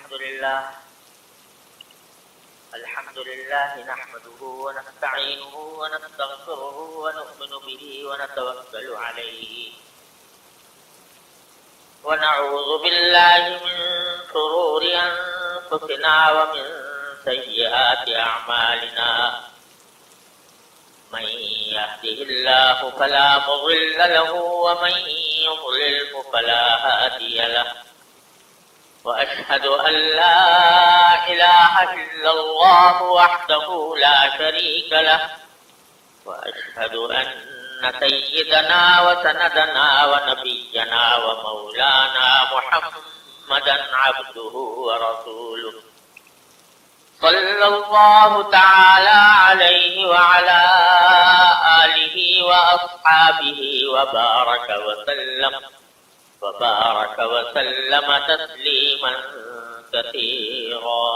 الحمد لله نحمده ونستعينه ونستغفره ونؤمن به ونتوكل عليه ونعوذ بالله من شرور أنفسنا ومن سيئات أعمالنا من يهده الله فلا مضل له ومن يضلله فلا هادي له وأشهد أن لا إله إلا الله وحده لا شريك له وأشهد أن سيدنا وسندنا ونبينا ومولانا محمدا عبده ورسوله صلى الله تعالى عليه وعلى آله وأصحابه وبارك وسلم تسليما كثيرا.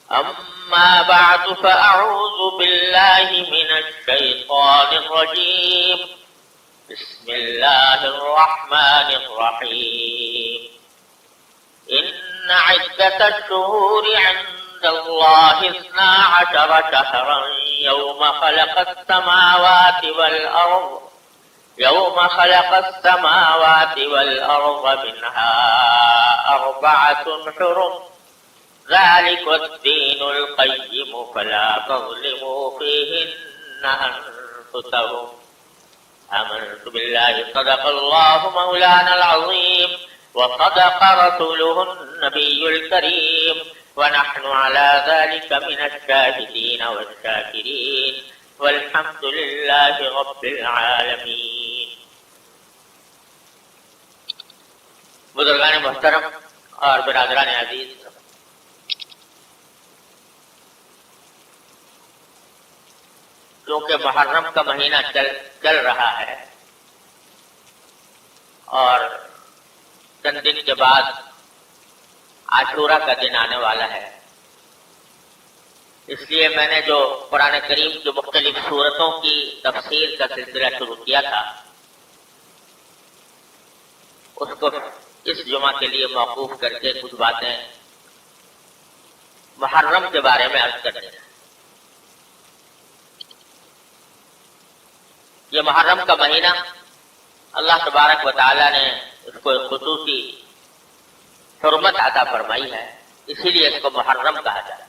أما بعد فأعوذ بالله من الشيطان الرجيم. بسم الله الرحمن الرحيم. إن عدة الشهور عند الله 12 شهرا يوم خلق السماوات والأرض منها 4 حرم ذلك الدين القيم فلا تظلموا فيهن أنفسهم. آمنت بالله صدق الله مولانا العظيم وصدق رسوله النبي الكريم ونحن على ذلك من الشاهدين والشاكرين والحمد لله رب العالمين. بزرگان محترم اور برادران عزیز، کیونکہ محرم کا مہینہ چل رہا ہے اور چند دن کے بعد عاشورہ کا دن آنے والا ہے، اس لیے میں نے جو قرآن کریم کی مختلف سورتوں کی تفسیر کا سلسلہ شروع کیا تھا اس کو اس جمعہ کے لیے موقوف کر کے کچھ باتیں محرم کے بارے میں عرض کرنے ہیں. یہ محرم کا مہینہ اللہ تبارک و تعالی نے اس کو ایک خصوصی حرمت عطا فرمائی ہے، اسی لیے اس کو محرم کہا جاتا ہے.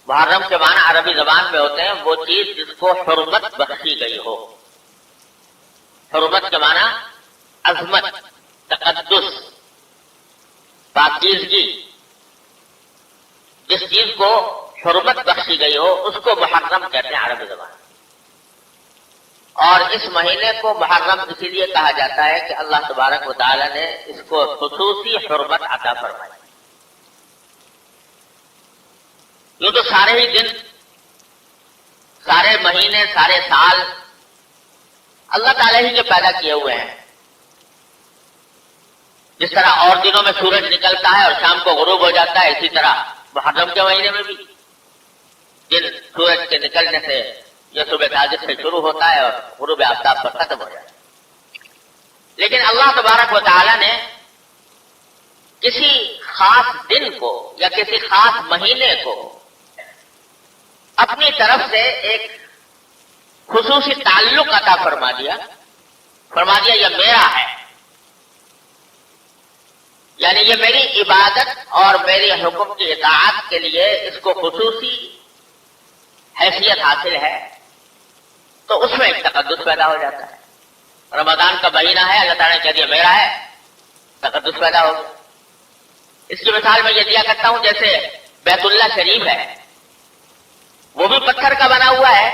محرم کے معنی عربی زبان میں ہوتے ہیں وہ چیز جس کو حرمت بخشی گئی ہو. حرمت کے معنی عظمت، تقدس، پاکیزگی. جس چیز کو حرمت بخشی گئی ہو اس کو محرم کہتے ہیں عربی زبان. اور اس مہینے کو محرم اسی لیے کہا جاتا ہے کہ اللہ تبارک و تعالی نے اس کو خصوصی حرمت عطا فرمائی. یہ تو سارے ہی دن، سارے مہینے، سارے سال اللہ تعالی ہی کے پیدا کیے ہوئے ہیں. جس طرح اور دنوں میں سورج نکلتا ہے اور شام کو غروب ہو جاتا ہے، اسی طرح محرم کے مہینے میں بھی دن سورج کے نکلنے سے یہ صبح تاجر سے شروع ہوتا ہے اور غروب آفتاب پر ختم ہو جاتا ہے. لیکن اللہ تبارک و تعالی نے کسی خاص دن کو یا کسی خاص مہینے کو اپنی طرف سے ایک خصوصی تعلق عطا فرما دیا یہ میرا ہے، یعنی یہ میری عبادت اور میری حکم کی اطاعت کے لیے اس کو خصوصی حیثیت حاصل ہے. تو اس میں ایک تقدس پیدا ہو جاتا ہے. رمضان کا مہینہ ہے، اللہ تعالیٰ نے کہہ دیا میرا ہے، تقدس پیدا ہو گیا. اس کی مثال میں یہ دیا کرتا ہوں، جیسے بیت اللہ شریف ہے، وہ بھی پتھر کا بنا ہوا ہے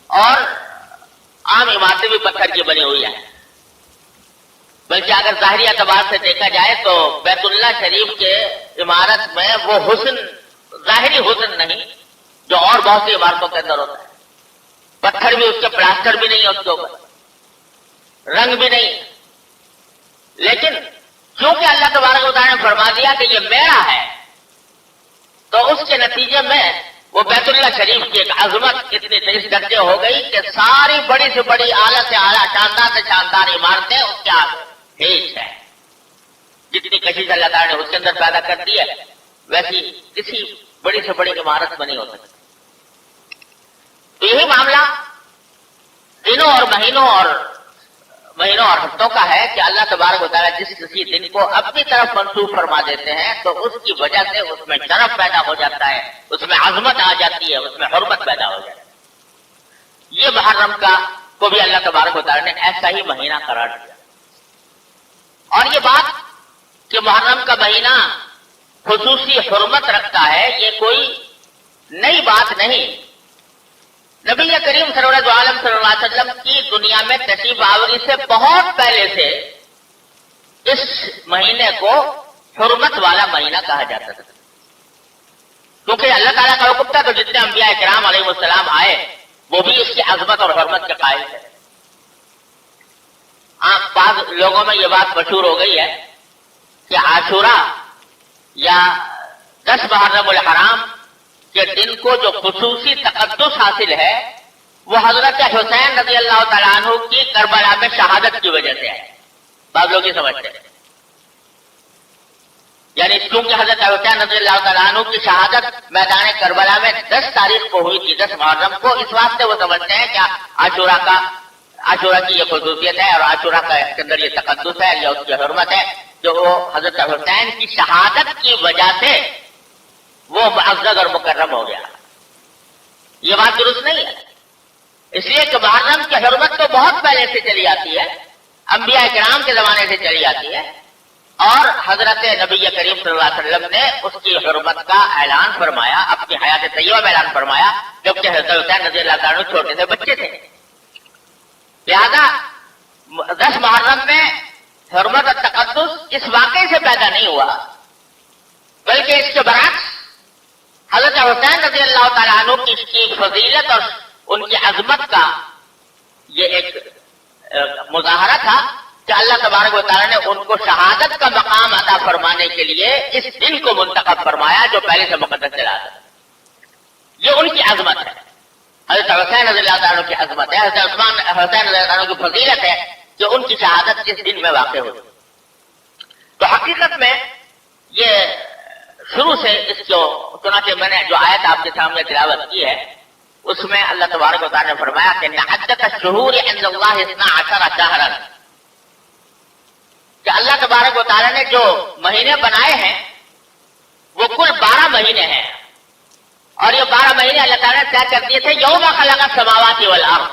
اور عام عمارتیں بھی پتھر کی بنی ہوئی ہیں. بلکہ اگر ظاہری اعتبار سے دیکھا جائے تو بیت اللہ شریف کے عمارت میں وہ حسن، ظاہری حسن نہیں جو اور بہت سی عمارتوں کے اندر ہوتا ہے. پتھر بھی اس کے پلاسٹر بھی نہیں ہے، اس کے اوپر رنگ بھی نہیں. لیکن کیونکہ اللہ تبارک و تعالیٰ نے فرما دیا کہ یہ میرا ہے، تو اس کے نتیجے میں وہ بیت اللہ شریف کی ایک عظمت اتنی اس درجے ہو گئی کہ ساری بڑی سے بڑی، اعلیٰ سے اعلیٰ، شاندار سے شاندار عمارتیں اس کے آگے ہیچ ہے. جتنی کشش اللہ تعالیٰ نے اس کے اندر پیدا کر دی ہے، ویسی کسی بڑی سے بڑی عمارت میں نہیں ہو سکتی۔ تو یہی معاملہ دنوں اور مہینوں اور ہفتوں کا ہے کہ اللہ تبارک و تعالیٰ جس کسی دن کو اپنی طرف منسوخ فرما دیتے ہیں تو اس کی وجہ سے اس میں شرف پیدا ہو جاتا ہے، اس میں عظمت آ جاتی ہے، اس میں حرمت پیدا ہو جاتی ہے۔ یہ محرم کو بھی اللہ تبارک و تعالیٰ نے ایسا ہی مہینہ قرار دیا، اور یہ بات کہ محرم کا مہینہ خصوصی حرمت رکھتا ہے یہ کوئی نئی بات نہیں۔ نبی کریم صلی اللہ علیہ وسلم کی دنیا میں تشریف آوری سے بہت پہلے سے اس مہینے کو حرمت والا مہینہ کہا جاتا تھا، کیونکہ اللہ تعالیٰ کا حکم تھا، تو جتنے انبیاء کرام علیہ السلام آئے وہ بھی اس کی عظمت اور حرمت کے قائل تھے۔ بعض لوگوں میں یہ بات مشہور ہو گئی ہے کہ عاشورہ یا 10 محرم الحرام کے دن کو جو خصوصی تقدس حاصل ہے وہ حضرت حسین رضی اللہ تعالیٰ عنہ کی کربلا میں شہادت کی وجہ سے ہے۔ بعض لوگ یہ سمجھتے ہیں، یعنی کیونکہ حضرت حسین رضی اللہ تعالیٰ عنہ کی شہادت میدان کربلا میں 10 تاریخ کو ہوئی تھی، 10 محرم کو، اس واسطے وہ سمجھتے ہیں کہ عاشورہ کی یہ خصوصیت ہے اور عاشورہ کا اس کے اندر یہ تقدس ہے یا اس کی حرمت ہے جو وہ حضرت حسین کی شہادت کی وجہ سے وہ معزز اور مکرم ہو گیا۔ یہ بات درست نہیں ہے، اس لیے کہ محرم کی حرمت تو بہت پہلے سے چلی آتی ہے، انبیاء کرام کے زمانے سے چلی آتی ہے، اور حضرت نبی کریم صلی اللہ علیہ وسلم نے اس کی حرمت کا اعلان فرمایا، اپنی حیات طیبہ میں اعلان فرمایا جبکہ حضرت حسین رضی اللہ تعالیٰ عنہ چھوٹے سے بچے تھے۔ لہذا 10 محرم میں حرمت اور تقدس اس واقعے سے پیدا نہیں ہوا، بلکہ اس کے برعکس حضرت حسین رضی اللہ تعالیٰ عنہ کی فضیلت اور ان کی عظمت کا یہ ایک مظاہرہ تھا کہ اللہ تبارک و تعالیٰ نے ان کو شہادت کا مقام عطا فرمانے کے لیے اس دن کو منتخب فرمایا جو پہلے سے مقدس چلا تھا۔ یہ ان کی عظمت ہے، حضرت حسین رضی اللہ تعالیٰ عنہ کی عظمت ہے، حضرت حسین رضی اللہ عنہ کی فضیلت ہے کہ ان کی شہادت اس دن میں واقع ہوئی۔ تو حقیقت میں یہ شروع سے اس کو چنانچہ میں نے جو آیت آپ کے سامنے تلاوت کی ہے اس میں اللہ تبارک و تعالیٰ نے فرمایا کہ عدۃ الشہور عند اللہ 12 شہرا، کہ اللہ تبارک و تعالیٰ نے جو مہینے بنائے ہیں وہ کل 12 مہینے ہیں، اور یہ 12 مہینے اللہ تعالیٰ نے طے کر دیے تھے یوم خلق السماوات والارض،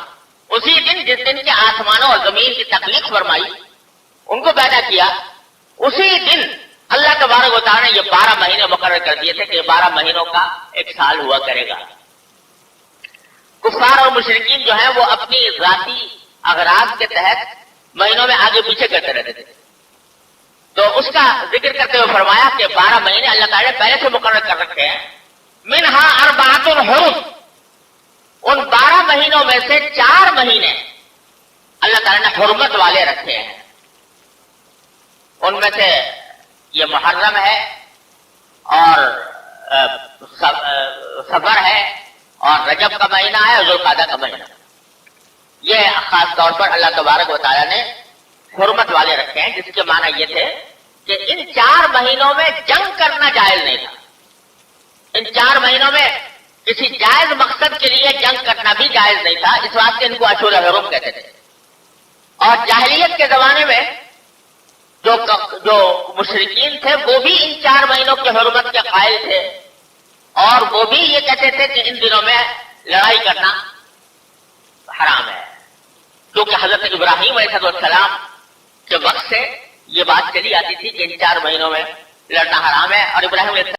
اسی دن جس دن کے آسمانوں اور زمین کی تخلیق فرمائی، ان کو پیدا کیا، اسی دن اللہ تبارک و تعالیٰ نے یہ 12 مہینے مقرر کر دیے تھے کہ یہ 12 مہینوں کا ایک سال ہوا کرے گا۔ کفار اور مشرکین جو ہیں وہ اپنی ذاتی اغراض کے تحت مہینوں میں آگے پیچھے کرتے رہتے تھے، تو اس کا ذکر کرتے ہوئے فرمایا کہ 12 مہینے اللہ تعالیٰ نے پہلے سے مقرر کر رکھے ہیں، منہا 4 حرم، ان 12 مہینوں میں سے 4 مہینے اللہ تعالیٰ نے حرمت والے رکھے ہیں، ان میں سے یہ محرم ہے اور صفر ہے اور رجب کا مہینہ ہے اور ذوالقعدہ کا مہینہ، یہ خاص طور پر اللہ تبارک و تعالیٰ نے حرمت والے رکھے ہیں، جس کے معنی یہ تھے کہ ان 4 مہینوں میں جنگ کرنا جائز نہیں تھا، ان 4 مہینوں میں کسی جائز مقصد کے لیے جنگ کرنا بھی جائز نہیں تھا، اس واسطے ان کو اشہر حرم کہتے تھے۔ اور جاہلیت کے زمانے میں جو مشرکین تھے وہ بھی ان 4 مہینوں کی حرمت کے قائل تھے، اور وہ بھی یہ کہتے تھے کہ ان دنوں میں لڑائی کرنا حرام ہے، کیونکہ حضرت ابراہیم علیہ السلام کے وقت سے یہ بات چلی آتی تھی کہ ان 4 مہینوں میں لڑنا حرام ہے، اور ابراہیم علیہ